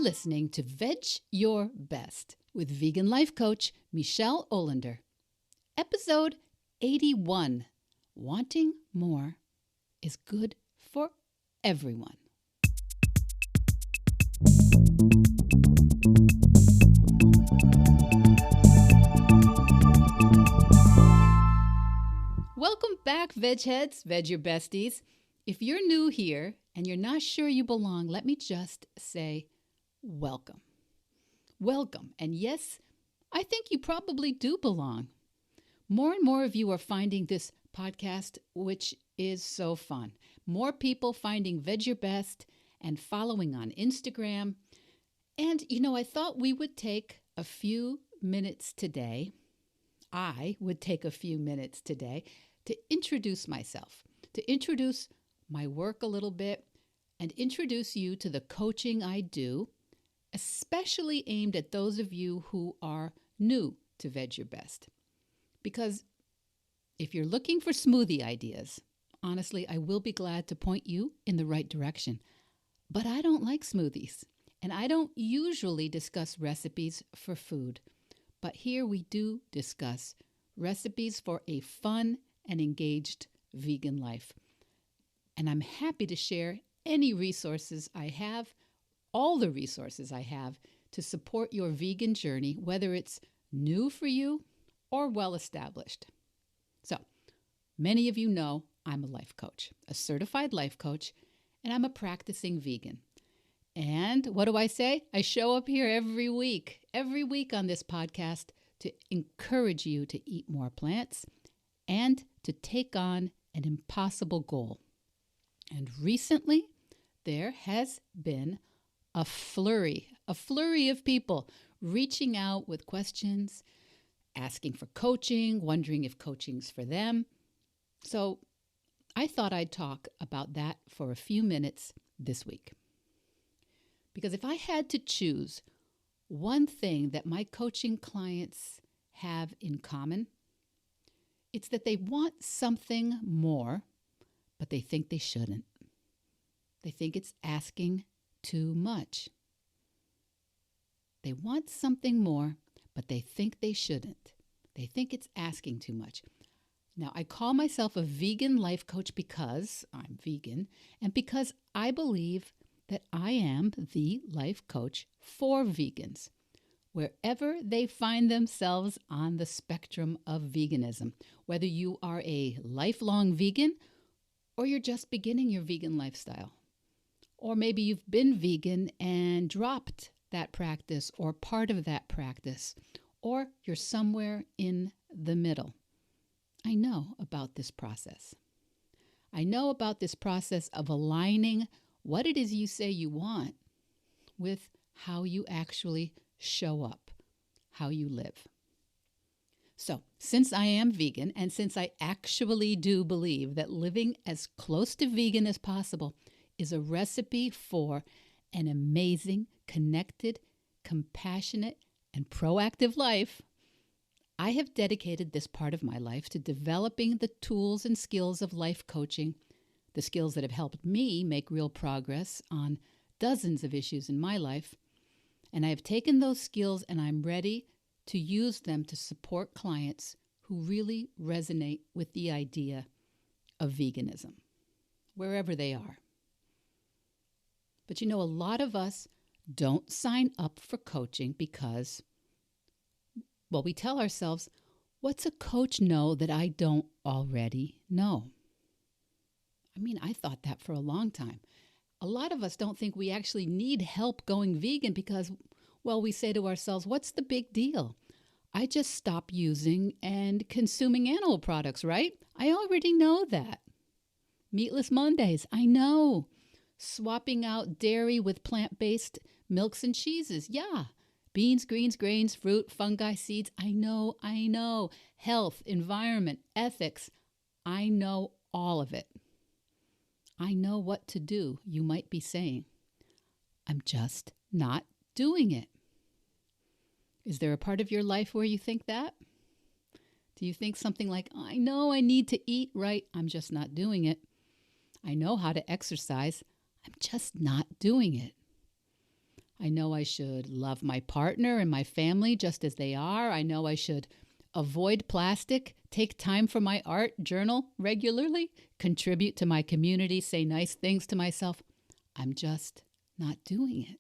listening to Vedge Your Best with vegan life coach Michele Olander. Episode 81. Wanting more is good for everyone. Welcome back, Vedge Heads, Vedge Your Besties. If you're new here and you're not sure you belong, let me just say welcome. Welcome. And yes, I think you probably do belong. More and more of you are finding this podcast, which is so fun. More people finding Vedge Your Best and following on Instagram. And, I thought we would take a few minutes today. I would take a few minutes today to introduce myself, to introduce my work a little bit, and introduce you to the coaching I do, especially aimed at those of you who are new to Vedge Your Best. Because if you're looking for smoothie ideas, honestly, I will be glad to point you in the right direction. But I don't like smoothies, and I don't usually discuss recipes for food. But here we do discuss recipes for a fun and engaged vegan life. And I'm happy to share any resources I have, all the resources I have to support your vegan journey, whether it's new for you or well-established. So, many of you know I'm a life coach, a certified life coach, and I'm a practicing vegan. And what do I say? I show up here every week on this podcast to encourage you to eat more plants and to take on an impossible goal. And recently, there has been a flurry of people reaching out with questions, asking for coaching, wondering if coaching's for them. So I thought I'd talk about that for a few minutes this week. Because if I had to choose one thing that my coaching clients have in common, it's that they want something more, but they think they shouldn't. They think it's asking too much. They want something more, but they think they shouldn't. They think it's asking too much. Now, I call myself a vegan life coach because I'm vegan and because I believe that I am the life coach for vegans, wherever they find themselves on the spectrum of veganism, whether you are a lifelong vegan or you're just beginning your vegan lifestyle. Or maybe you've been vegan and dropped that practice or part of that practice, or you're somewhere in the middle. I know about this process. I know about this process of aligning what it is you say you want with how you actually show up, how you live. So, since I am vegan, and since I actually do believe that living as close to vegan as possible is a recipe for an amazing, connected, compassionate, and proactive life, I have dedicated this part of my life to developing the tools and skills of life coaching, the skills that have helped me make real progress on dozens of issues in my life. And I have taken those skills and I'm ready to use them to support clients who really resonate with the idea of veganism, wherever they are. But a lot of us don't sign up for coaching because, we tell ourselves, what's a coach know that I don't already know? I thought that for a long time. A lot of us don't think we actually need help going vegan because, we say to ourselves, what's the big deal? I just stop using and consuming animal products, right? I already know that. Meatless Mondays, I know. Swapping out dairy with plant-based milks and cheeses, yeah. Beans, greens, grains, fruit, fungi, seeds, I know. Health, environment, ethics, I know all of it. I know what to do, you might be saying. I'm just not doing it. Is there a part of your life where you think that? Do you think something like, I know I need to eat right, I'm just not doing it. I know how to exercise, I'm just not doing it. I know I should love my partner and my family just as they are. I know I should avoid plastic, take time for my art, journal regularly, contribute to my community, say nice things to myself. I'm just not doing it.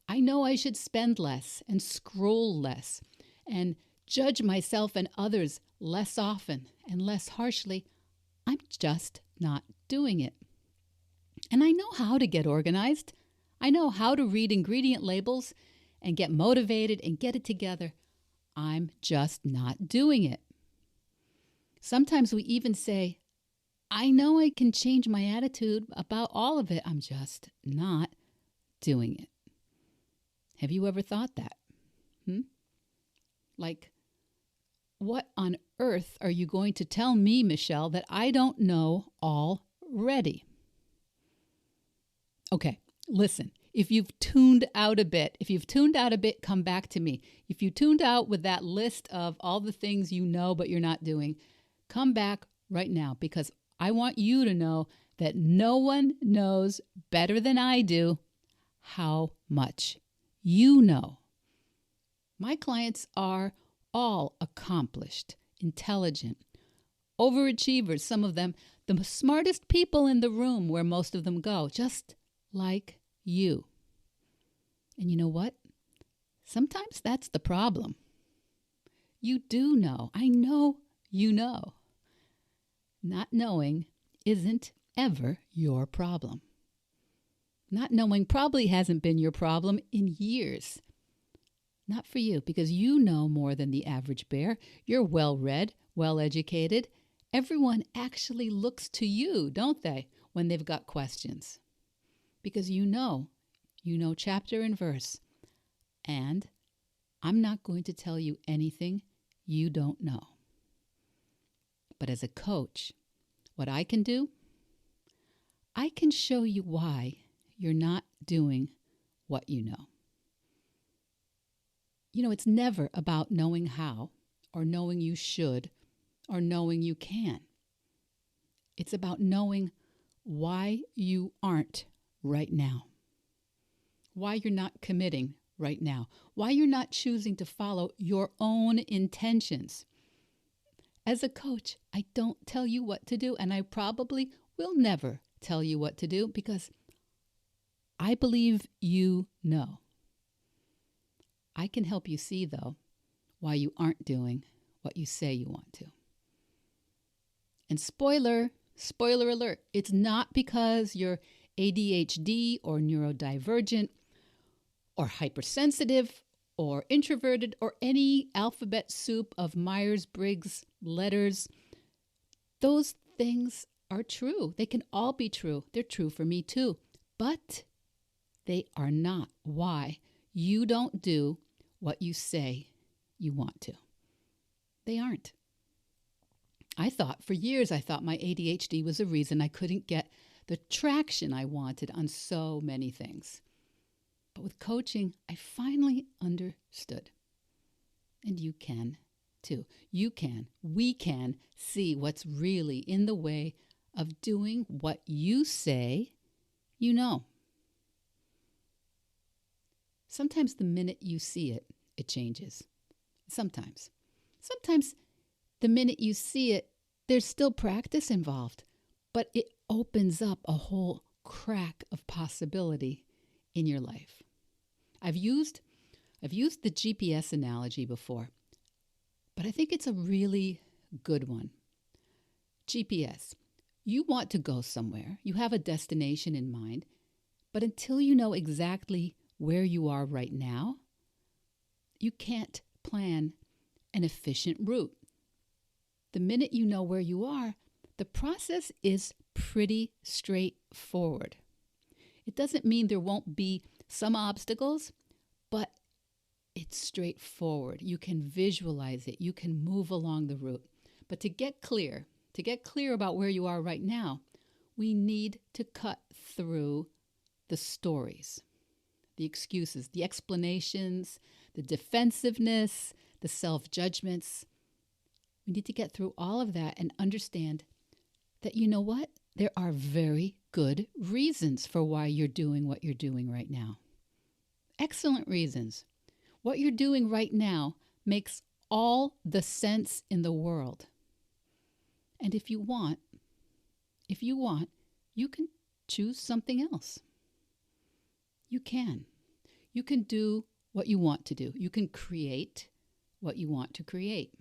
I know I should spend less and scroll less and judge myself and others less often and less harshly. I'm just not doing it. And I know how to get organized. I know how to read ingredient labels and get motivated and get it together. I'm just not doing it. Sometimes we even say, I know I can change my attitude about all of it. I'm just not doing it. Have you ever thought that? Like, what on earth are you going to tell me, Michele, that I don't know already? Okay, listen. If you've tuned out a bit, come back to me. If you tuned out with that list of all the things you know but you're not doing, come back right now, because I want you to know that no one knows better than I do how much you know. My clients are all accomplished, intelligent, overachievers, some of them the smartest people in the room where most of them go, just like you. And you know what? Sometimes that's the problem. You do know. I know you know. Not knowing isn't ever your problem. Not knowing probably hasn't been your problem in years. Not for you, because you know more than the average bear. You're well-read, well-educated. Everyone actually looks to you, don't they, when they've got questions? Because you know chapter and verse. And I'm not going to tell you anything you don't know. But as a coach, what I can do, I can show you why you're not doing what you know. You know, it's never about knowing how, or knowing you should, or knowing you can. It's about knowing why you aren't right now. Why you're not committing right now. Why you're not choosing to follow your own intentions. As a coach, I don't tell you what to do, and I probably will never tell you what to do, because I believe you know. I can help you see, though, why you aren't doing what you say you want to. And spoiler alert, it's not because you're ADHD or neurodivergent or hypersensitive or introverted or any alphabet soup of Myers-Briggs letters. Those things are true. They can all be true. They're true for me too. But they are not why you don't do what you say you want to. They aren't. For years, I thought my ADHD was a reason I couldn't get the traction I wanted on so many things. But with coaching, I finally understood. And you can too. We can see what's really in the way of doing what you say you know. Sometimes the minute you see it, it changes. Sometimes the minute you see it, there's still practice involved, but it opens up a whole crack of possibility in your life. I've used the GPS analogy before, but I think it's a really good one. GPS. You want to go somewhere. You have a destination in mind, but until you know exactly where you are right now, you can't plan an efficient route. The minute you know where you are, the process is pretty straightforward. It doesn't mean there won't be some obstacles, but it's straightforward. You can visualize it. You can move along the route. But to get clear about where you are right now, we need to cut through the stories, the excuses, the explanations, the defensiveness, the self-judgments. We need to get through all of that and understand that, you know what? There are very good reasons for why you're doing what you're doing right now. excellent reasons. What you're doing right now makes all the sense in the world. And if you want, you can choose something else. You can. You can do what you want to do. You can create what you want to create.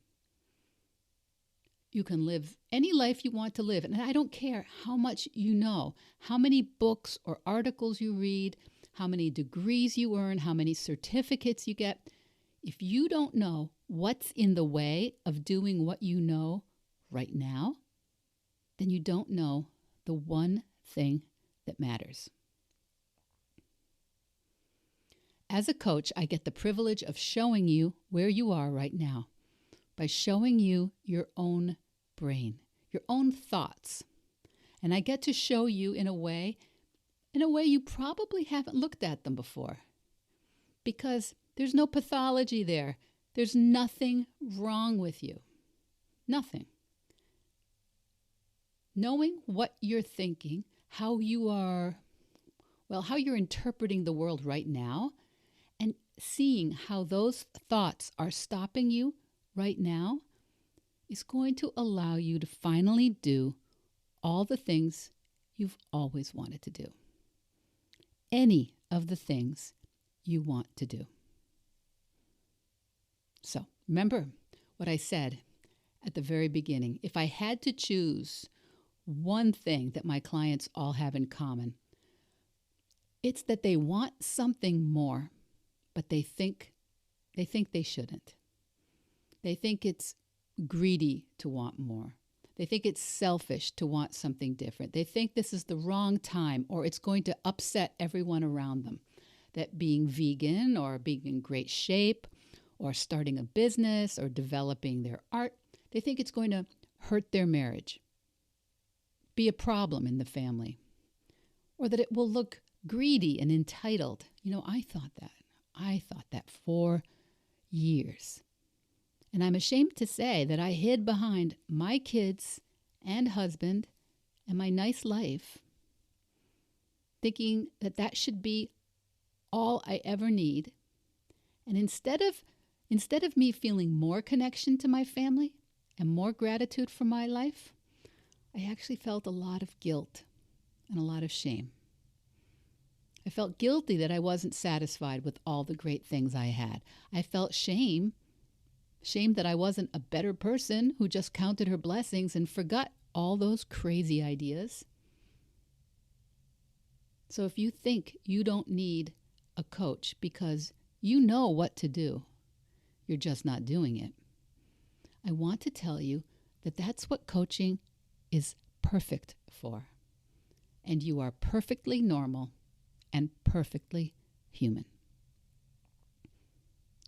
You can live any life you want to live. And I don't care how much you know, how many books or articles you read, how many degrees you earn, how many certificates you get. If you don't know what's in the way of doing what you know right now, then you don't know the one thing that matters. As a coach, I get the privilege of showing you where you are right now by showing you your own brain, your own thoughts. And I get to show you in a way you probably haven't looked at them before, because there's no pathology there. There's nothing wrong with you. Nothing. Knowing what you're thinking, how you're interpreting the world right now, and seeing how those thoughts are stopping you right now is going to allow you to finally do all the things you've always wanted to do. Any of the things you want to do. So, remember what I said at the very beginning. If I had to choose one thing that my clients all have in common, it's that they want something more, but they think they shouldn't. They think it's greedy to want more. They think it's selfish to want something different. They think this is the wrong time, or it's going to upset everyone around them. That being vegan or being in great shape or starting a business or developing their art, they think it's going to hurt their marriage, be a problem in the family, or that it will look greedy and entitled. I thought that for years. And I'm ashamed to say that I hid behind my kids and husband and my nice life, thinking that should be all I ever need. And instead of me feeling more connection to my family and more gratitude for my life, I actually felt a lot of guilt and a lot of shame. I felt guilty that I wasn't satisfied with all the great things I had. I felt shame that I wasn't a better person who just counted her blessings and forgot all those crazy ideas. So if you think you don't need a coach because you know what to do, you're just not doing it, I want to tell you that that's what coaching is perfect for. And you are perfectly normal and perfectly human.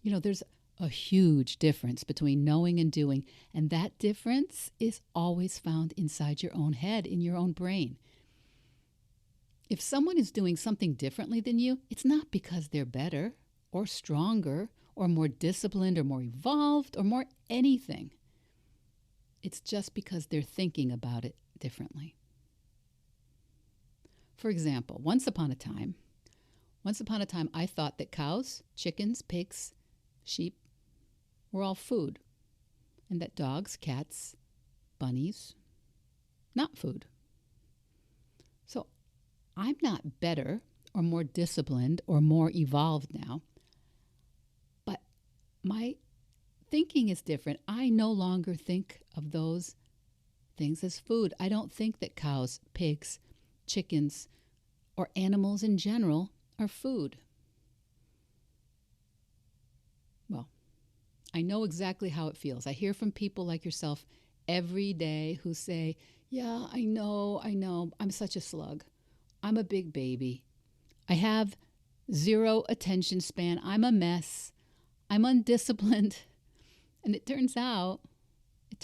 There's a huge difference between knowing and doing, and that difference is always found inside your own head, in your own brain. If someone is doing something differently than you, it's not because they're better or stronger or more disciplined or more evolved or more anything. It's just because they're thinking about it differently. For example, once upon a time, I thought that cows, chickens, pigs, sheep were all food, and that dogs, cats, bunnies, not food. So I'm not better or more disciplined or more evolved now, but my thinking is different. I no longer think of those things as food. I don't think that cows, pigs, chickens, or animals in general are food. Well, I know exactly how it feels. I hear from people like yourself every day who say, yeah, I know, I'm such a slug. I'm a big baby. I have zero attention span. I'm a mess. I'm undisciplined. And it turns out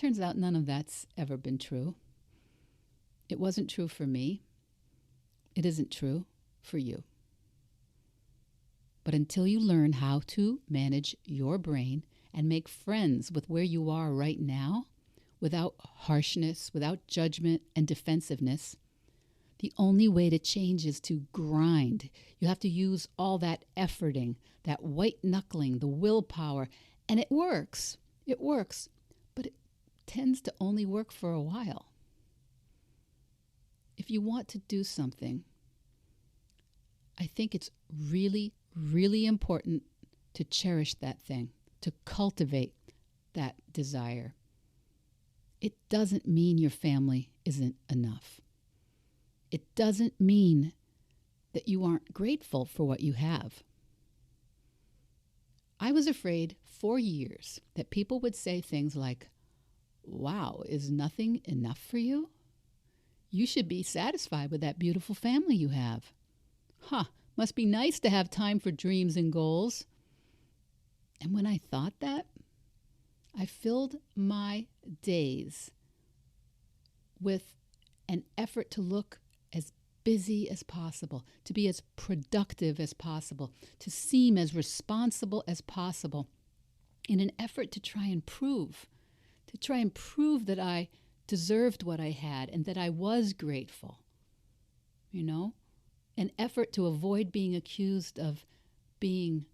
none of that's ever been true. It wasn't true for me. It isn't true for you. But until you learn how to manage your brain and make friends with where you are right now, without harshness, without judgment and defensiveness, The only way to change is to grind. You have to use all that efforting, that white knuckling, the willpower, and it works. It works, but it tends to only work for a while. If you want to do something, I think it's really, really important to cherish that thing, to cultivate that desire. It doesn't mean your family isn't enough. It doesn't mean that you aren't grateful for what you have. I was afraid for years that people would say things like, "Wow, is nothing enough for you? You should be satisfied with that beautiful family you have. Must be nice to have time for dreams and goals." And when I thought that, I filled my days with an effort to look as busy as possible, to be as productive as possible, to seem as responsible as possible, in an effort to try and prove that I deserved what I had and that I was grateful. An effort to avoid being accused of being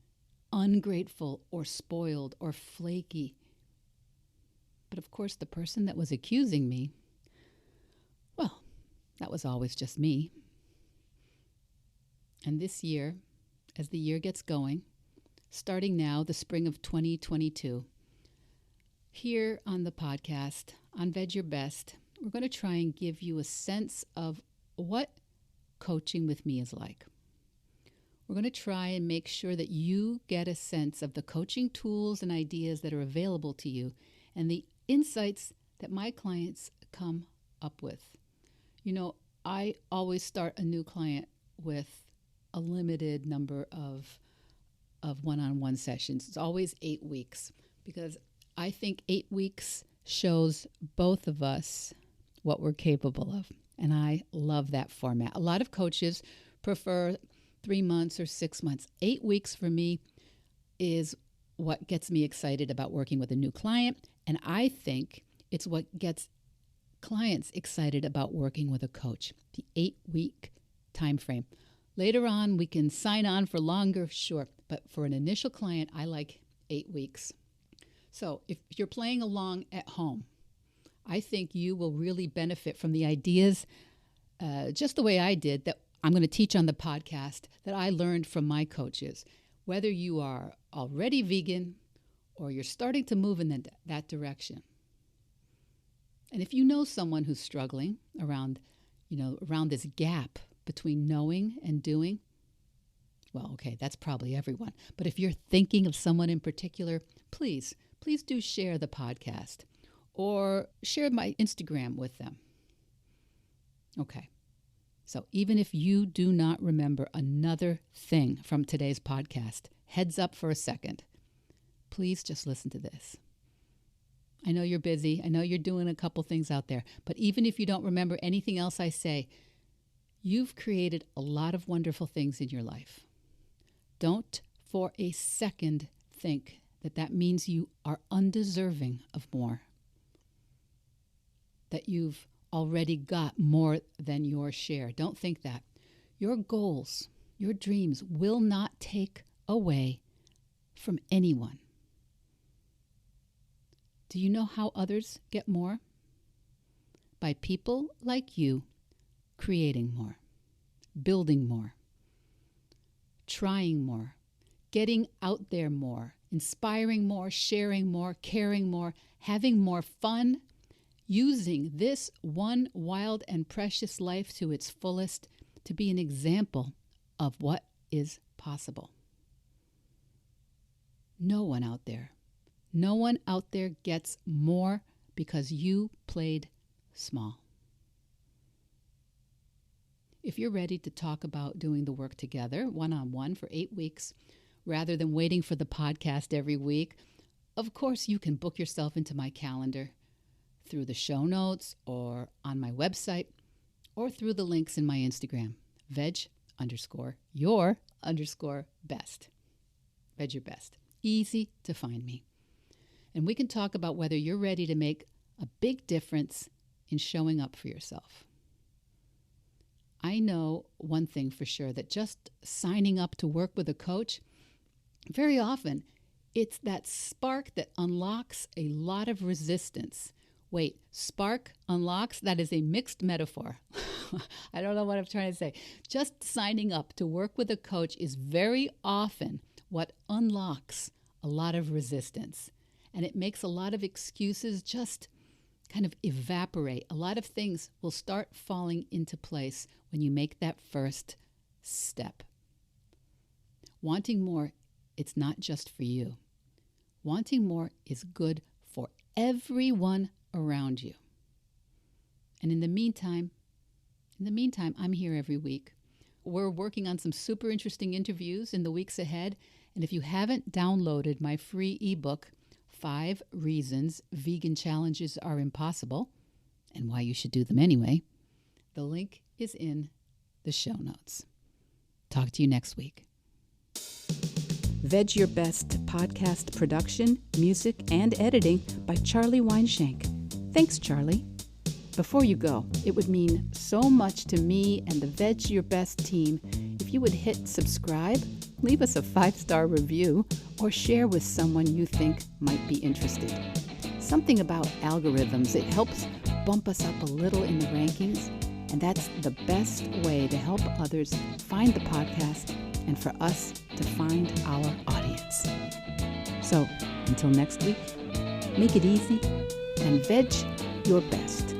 ungrateful or spoiled or flaky. But of course, the person that was accusing me, well, that was always just me. And this year, as the year gets going, starting now, the spring of 2022, here on the podcast, on Vedge Your Best, we're going to try and give you a sense of what coaching with me is like. We're going to try and make sure that you get a sense of the coaching tools and ideas that are available to you and the insights that my clients come up with. I always start a new client with a limited number of one-on-one sessions. It's always 8 weeks because I think 8 weeks shows both of us what we're capable of. And I love that format. A lot of coaches prefer 3 months or 6 months. 8 weeks for me is what gets me excited about working with a new client. And I think it's what gets clients excited about working with a coach, the 8-week time frame. Later on, we can sign on for longer, sure. But for an initial client, I like 8 weeks. So if you're playing along at home, I think you will really benefit from the ideas, just the way I did, that I'm going to teach on the podcast that I learned from my coaches. Whether you are already vegan or you're starting to move in that direction. And if you know someone who's struggling around this gap between knowing and doing, well, okay, that's probably everyone. But if you're thinking of someone in particular, please do share the podcast or share my Instagram with them. Okay. So even if you do not remember another thing from today's podcast, heads up for a second. Please just listen to this. I know you're busy. I know you're doing a couple things out there. But even if you don't remember anything else I say, you've created a lot of wonderful things in your life. Don't for a second think that means you are undeserving of more. That you've already got more than your share. Don't think that. Your goals, your dreams will not take away from anyone. Do you know how others get more? By people like you creating more, building more, trying more, getting out there more, inspiring more, sharing more, caring more, having more fun, using this one wild and precious life to its fullest to be an example of what is possible. No one out there gets more because you played small. If you're ready to talk about doing the work together, one-on-one for 8 weeks, rather than waiting for the podcast every week, of course you can book yourself into my calendar through the show notes or on my website or through the links in my Instagram, Vedge_your_best. Vedge Your Best. Easy to find me. And we can talk about whether you're ready to make a big difference in showing up for yourself. I know one thing for sure, that just signing up to work with a coach, very often it's that spark that unlocks a lot of resistance. Wait, spark unlocks? That is a mixed metaphor. I don't know what I'm trying to say. Just signing up to work with a coach is very often what unlocks a lot of resistance. And it makes a lot of excuses just kind of evaporate. A lot of things will start falling into place when you make that first step. Wanting more, it's not just for you. Wanting more is good for everyone around you. And in the meantime, I'm here every week. We're working on some super interesting interviews in the weeks ahead. And if you haven't downloaded my free ebook, 5 Reasons Vegan Challenges Are Impossible, and Why You Should Do Them Anyway, the link is in the show notes. Talk to you next week. Veg Your Best podcast production, music, and editing by Charlie Weinshank. Thanks, Charlie. Before you go, it would mean so much to me and the Veg Your Best team if you would hit subscribe, leave us a 5-star review, or share with someone you think might be interested. Something about algorithms, it helps bump us up a little in the rankings, and that's the best way to help others find the podcast and for us to find our audience. So, until next week, make it easy and veg your best.